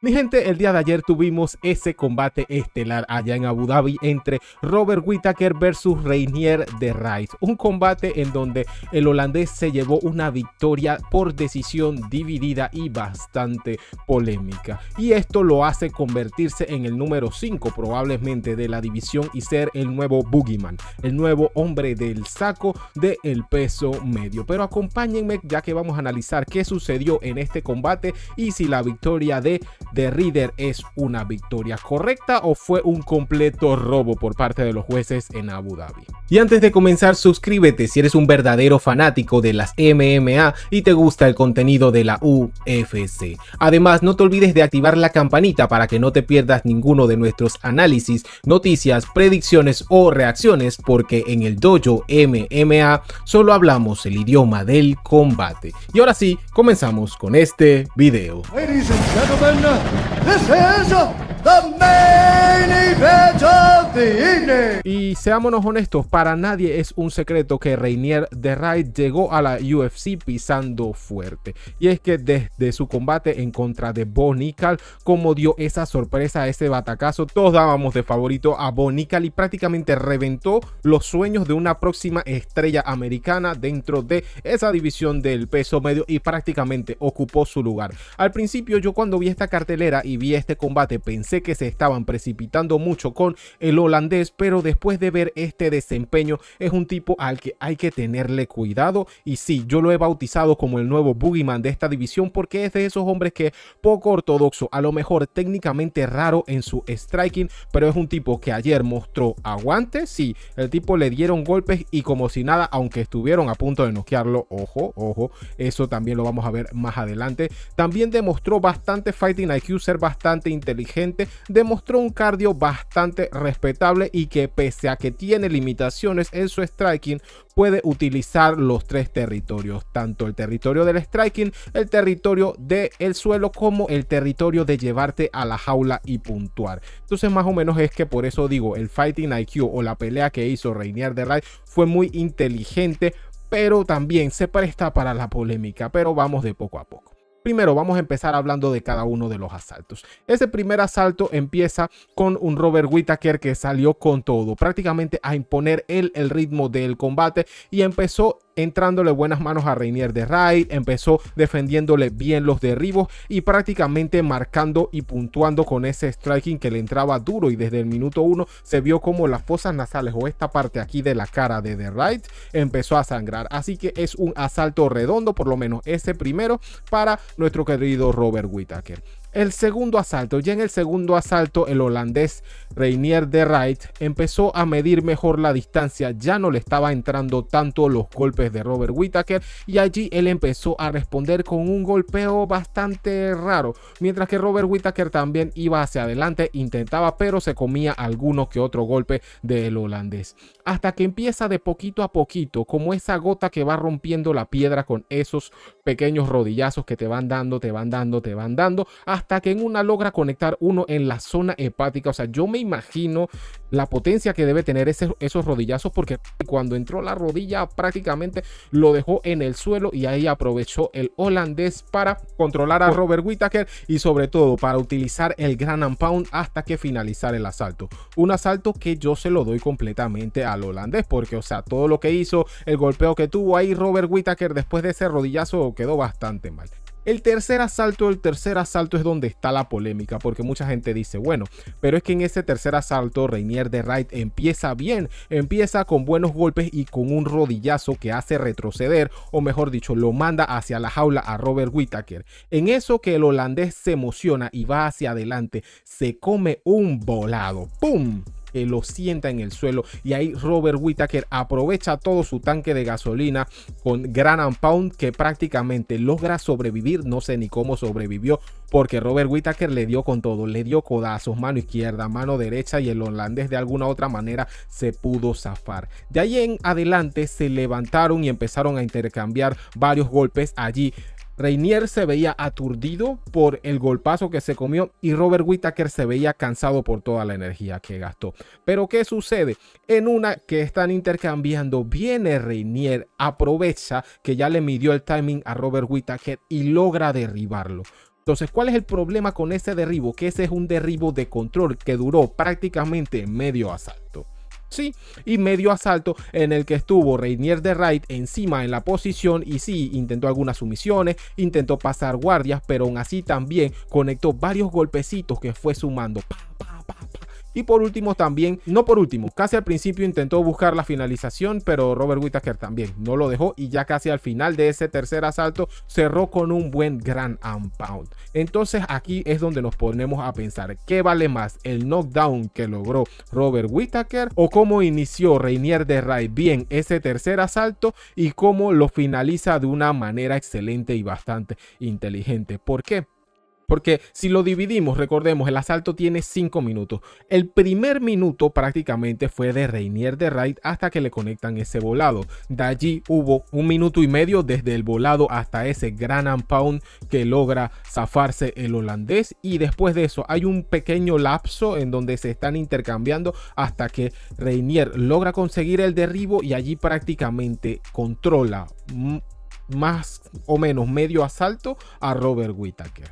Mi gente, el día de ayer tuvimos ese combate estelar allá en Abu Dhabi entre Robert Whittaker versus Reinier de Rijs. Un combate en donde el holandés se llevó una victoria por decisión dividida y bastante polémica. Y esto lo hace convertirse en el número 5 probablemente de la división y ser el nuevo Boogeyman, el nuevo hombre del saco del peso medio. Pero acompáñenme ya que vamos a analizar qué sucedió en este combate y si la victoria de Ridder es una victoria correcta o fue un completo robo por parte de los jueces en Abu Dhabi. Y antes de comenzar, suscríbete si eres un verdadero fanático de las MMA y te gusta el contenido de la UFC. Además, no te olvides de activar la campanita para que no te pierdas ninguno de nuestros análisis, noticias, predicciones o reacciones, porque en el Dojo MMA solo hablamos el idioma del combate. Y ahora sí, comenzamos con este video. Ladies and gentlemen, this is the main event of the evening. Y seámonos honestos, para nadie es un secreto que Reinier de Rijs llegó a la UFC pisando fuerte. Y es que desde su combate en contra de Bo Nickal, como dio esa sorpresa, ese batacazo, todos dábamos de favorito a Bo Nickal y prácticamente reventó los sueños de una próxima estrella americana dentro de esa división del peso medio y prácticamente ocupó su lugar. Al principio yo cuando vi esta cartelera y vi este combate pensé que se estaban precipitando mucho con el holandés, pero después de ver este desempeño es un tipo al que hay que tenerle cuidado. Y sí, yo lo he bautizado como el nuevo Boogeyman de esta división porque es de esos hombres que poco ortodoxo, a lo mejor técnicamente raro en su striking, pero es un tipo que ayer mostró aguante. Sí, el tipo le dieron golpes y como si nada, aunque estuvieron a punto de noquearlo, ojo, eso también lo vamos a ver más adelante. También demostró bastante fighting IQ, ser bastante inteligente, demostró un cardio bastante respetable y que pese a que tiene limitaciones en su striking, puede utilizar los tres territorios, tanto el territorio del striking, el territorio del suelo como el territorio de llevarte a la jaula y puntuar. Entonces más o menos es que por eso digo, el fighting IQ o la pelea que hizo Reinier de Rijs fue muy inteligente, pero también se presta para la polémica, pero vamos de poco a poco. Primero vamos a empezar hablando de cada uno de los asaltos. Ese primer asalto empieza con un Robert Whittaker que salió con todo, prácticamente a imponer el ritmo del combate y empezó entrándole buenas manos a Reinier de Rijs, empezó defendiéndole bien los derribos y prácticamente marcando y puntuando con ese striking que le entraba duro, y desde el minuto 1 se vio como las fosas nasales o esta parte aquí de la cara de Rijs empezó a sangrar. Así que es un asalto redondo, por lo menos ese primero, para nuestro querido Robert Whittaker. El segundo asalto, ya en el segundo asalto el holandés Reinier de Rijs empezó a medir mejor la distancia, ya no le estaba entrando tanto los golpes de Robert Whittaker y allí él empezó a responder con un golpeo bastante raro, mientras que Robert Whittaker también iba hacia adelante, intentaba, pero se comía alguno que otro golpe del holandés, hasta que empieza de poquito a poquito, como esa gota que va rompiendo la piedra con esos pequeños rodillazos que te van dando, hasta que en una logra conectar uno en la zona hepática. O sea, yo me imagino la potencia que debe tener esos rodillazos, porque cuando entró la rodilla prácticamente lo dejó en el suelo y ahí aprovechó el holandés para controlar a Robert Whittaker y sobre todo para utilizar el ground and pound hasta que finalizara el asalto. Un asalto que yo se lo doy completamente al holandés porque, o sea, todo lo que hizo, el golpeo que tuvo ahí Robert Whittaker después de ese rodillazo quedó bastante mal. El tercer asalto es donde está la polémica, porque mucha gente dice, bueno, pero es que en ese tercer asalto Reinier de Rijs empieza bien, empieza con buenos golpes y con un rodillazo que hace retroceder, o mejor dicho, lo manda hacia la jaula a Robert Whittaker. En eso que el holandés se emociona y va hacia adelante, se come un volado, ¡pum!, que lo sienta en el suelo, y ahí Robert Whittaker aprovecha todo su tanque de gasolina con ground and pound, que prácticamente logra sobrevivir. No sé ni cómo sobrevivió, porque Robert Whittaker le dio con todo, le dio codazos, mano izquierda, mano derecha, y el holandés de alguna otra manera se pudo zafar. De ahí en adelante se levantaron y empezaron a intercambiar varios golpes allí. Reinier se veía aturdido por el golpazo que se comió y Robert Whittaker se veía cansado por toda la energía que gastó. Pero ¿qué sucede? En una que están intercambiando, viene Reinier, aprovecha que ya le midió el timing a Robert Whittaker y logra derribarlo. Entonces, ¿cuál es el problema con ese derribo? Que ese es un derribo de control que duró prácticamente medio asalto. Sí, y medio asalto en el que estuvo Reinier de Wright encima en la posición y sí, intentó algunas sumisiones, intentó pasar guardias, pero aún así también conectó varios golpecitos que fue sumando. Y por último también, no por último, casi al principio intentó buscar la finalización, pero Robert Whittaker también no lo dejó y ya casi al final de ese tercer asalto cerró con un buen Ground and Pound. Entonces aquí es donde nos ponemos a pensar, ¿qué vale más? ¿El knockdown que logró Robert Whittaker o cómo inició Reinier de Wright bien ese tercer asalto y cómo lo finaliza de una manera excelente y bastante inteligente? ¿Por qué? Porque si lo dividimos, recordemos, el asalto tiene 5 minutos. El primer minuto prácticamente fue de Reinier de Wright hasta que le conectan ese volado. De allí hubo 1 minuto y medio desde el volado hasta ese Ground and Pound que logra zafarse el holandés. Y después de eso hay un pequeño lapso en donde se están intercambiando hasta que Reinier logra conseguir el derribo y allí prácticamente controla más o menos medio asalto a Robert Whittaker.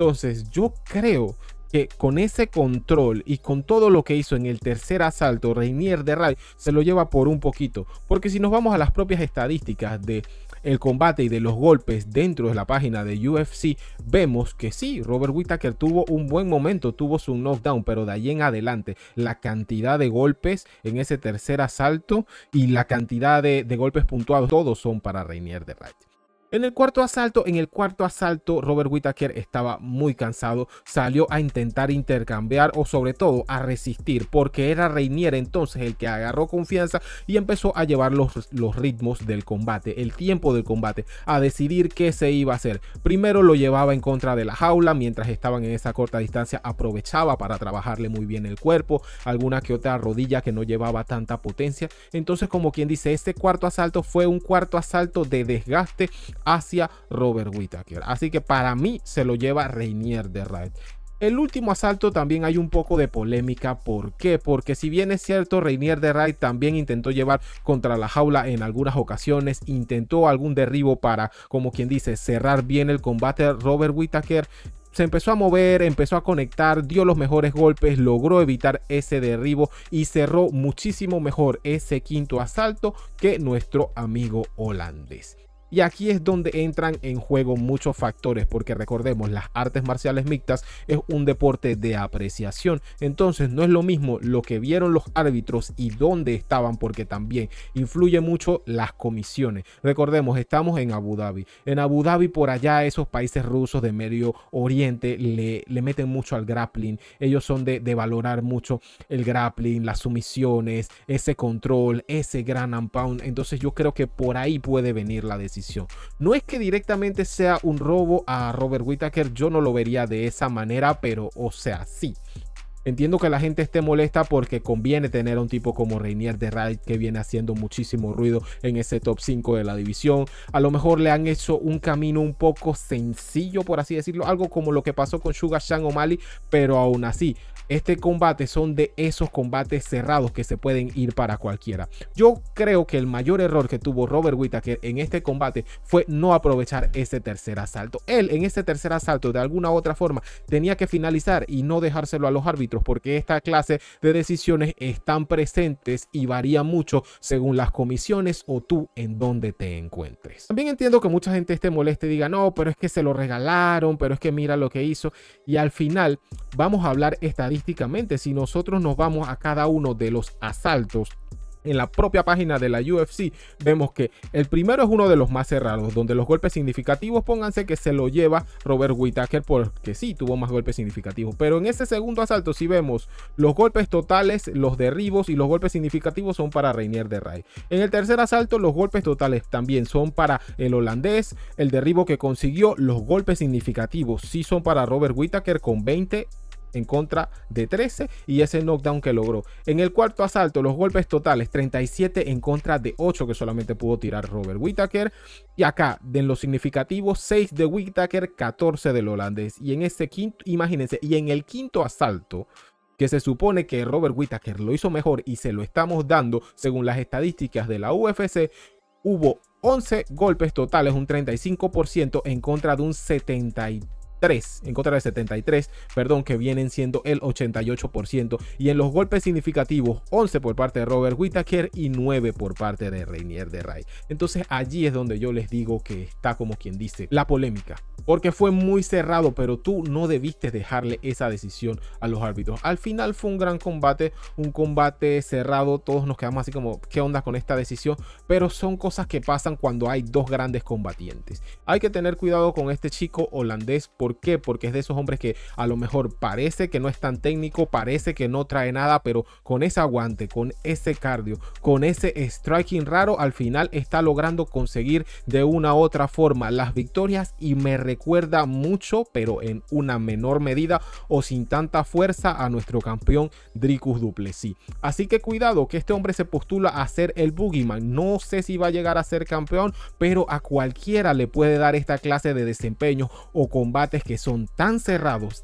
Entonces yo creo que con ese control y con todo lo que hizo en el tercer asalto, Reinier de Wright se lo lleva por un poquito. Porque si nos vamos a las propias estadísticas de el combate y de los golpes dentro de la página de UFC, vemos que sí, Robert Whittaker tuvo un buen momento, tuvo su knockdown, pero de ahí en adelante la cantidad de golpes en ese tercer asalto y la cantidad de golpes puntuados, todos son para Reinier de Wright. En el cuarto asalto, Robert Whittaker estaba muy cansado, salió a intentar intercambiar o sobre todo a resistir porque era Reinier entonces el que agarró confianza y empezó a llevar los ritmos del combate, el tiempo del combate, a decidir qué se iba a hacer. Primero lo llevaba en contra de la jaula, mientras estaban en esa corta distancia aprovechaba para trabajarle muy bien el cuerpo, alguna que otra rodilla que no llevaba tanta potencia. Entonces, como quien dice, este cuarto asalto fue un cuarto asalto de desgaste hacia Robert Whittaker. Así que para mí se lo lleva Reinier de Wright. El último asalto también hay un poco de polémica. ¿Por qué? Porque si bien es cierto, Reinier de Wright también intentó llevar contra la jaula en algunas ocasiones, intentó algún derribo para, como quien dice, cerrar bien el combate. Robert Whittaker se empezó a mover, empezó a conectar, dio los mejores golpes, logró evitar ese derribo y cerró muchísimo mejor ese quinto asalto que nuestro amigo holandés. Y aquí es donde entran en juego muchos factores, porque recordemos, las artes marciales mixtas es un deporte de apreciación. Entonces no es lo mismo lo que vieron los árbitros y dónde estaban, porque también influye mucho las comisiones. Recordemos, estamos en Abu Dhabi. En Abu Dhabi, por allá, esos países rusos de Medio Oriente le meten mucho al grappling. Ellos son de valorar mucho el grappling, las sumisiones, ese control, ese Ground and Pound. Entonces yo creo que por ahí puede venir la decisión. No es que directamente sea un robo a Robert Whittaker, yo no lo vería de esa manera, pero o sea, sí. Entiendo que la gente esté molesta porque conviene tener a un tipo como Reinier de Wright que viene haciendo muchísimo ruido en ese top 5 de la división. A lo mejor le han hecho un camino un poco sencillo, por así decirlo, algo como lo que pasó con Sugar Sean O'Malley, pero aún así, este combate son de esos combates cerrados que se pueden ir para cualquiera. Yo creo que el mayor error que tuvo Robert Whittaker en este combate fue no aprovechar ese tercer asalto. Él en ese tercer asalto de alguna u otra forma tenía que finalizar y no dejárselo a los árbitros, porque esta clase de decisiones están presentes y varía mucho según las comisiones o tú en donde te encuentres. También entiendo que mucha gente esté molesta y diga, no, pero es que se lo regalaron, pero es que mira lo que hizo. Y al final vamos a hablar estadísticamente. Si nosotros nos vamos a cada uno de los asaltos en la propia página de la UFC, vemos que el primero es uno de los más cerrados, donde los golpes significativos, pónganse que se lo lleva Robert Whittaker porque sí, tuvo más golpes significativos. Pero en ese segundo asalto, si vemos los golpes totales, los derribos y los golpes significativos son para Reinier de Wright. En el tercer asalto, los golpes totales también son para el holandés. El derribo que consiguió, los golpes significativos sí son para Robert Whittaker con 20 en contra de 13 y ese knockdown que logró. En el cuarto asalto, los golpes totales 37 en contra de 8 que solamente pudo tirar Robert Whittaker. Y acá, en los significativos, 6 de Whittaker, 14 del holandés. Y en ese quinto, imagínense, y en el quinto asalto, que se supone que Robert Whittaker lo hizo mejor y se lo estamos dando según las estadísticas de la UFC, hubo 11 golpes totales, un 35% en contra de un 73% en contra de 73, perdón, que vienen siendo el 88%, y en los golpes significativos 11 por parte de Robert Whittaker y 9 por parte de Reinier de Ray. Entonces allí es donde yo les digo que está, como quien dice, la polémica, porque fue muy cerrado, pero tú no debiste dejarle esa decisión a los árbitros. Al final fue un gran combate, un combate cerrado, todos nos quedamos así como ¿qué onda con esta decisión? Pero son cosas que pasan cuando hay dos grandes combatientes. Hay que tener cuidado con este chico holandés. ¿Por qué? Porque es de esos hombres que a lo mejor parece que no es tan técnico, parece que no trae nada, pero con ese aguante, con ese cardio, con ese striking raro, al final está logrando conseguir de una u otra forma las victorias, y me recuerda mucho, pero en una menor medida o sin tanta fuerza, a nuestro campeón Dricus du Plessis. Así que cuidado, que este hombre se postula a ser el Boogeyman. No sé si va a llegar a ser campeón, pero a cualquiera le puede dar esta clase de desempeño o combates que son tan cerrados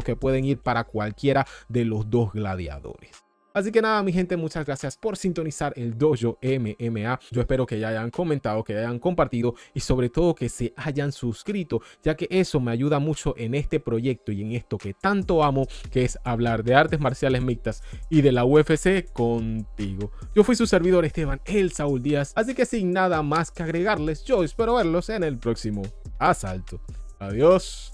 que pueden ir para cualquiera de los dos gladiadores. Así que nada, mi gente, muchas gracias por sintonizar el Dojo MMA. Yo espero que ya hayan comentado, que hayan compartido y sobre todo que se hayan suscrito, ya que eso me ayuda mucho en este proyecto y en esto que tanto amo, que es hablar de artes marciales mixtas y de la UFC contigo. Yo fui su servidor Esteban El Saúl Díaz, así que sin nada más que agregarles, yo espero verlos en el próximo asalto. Adiós.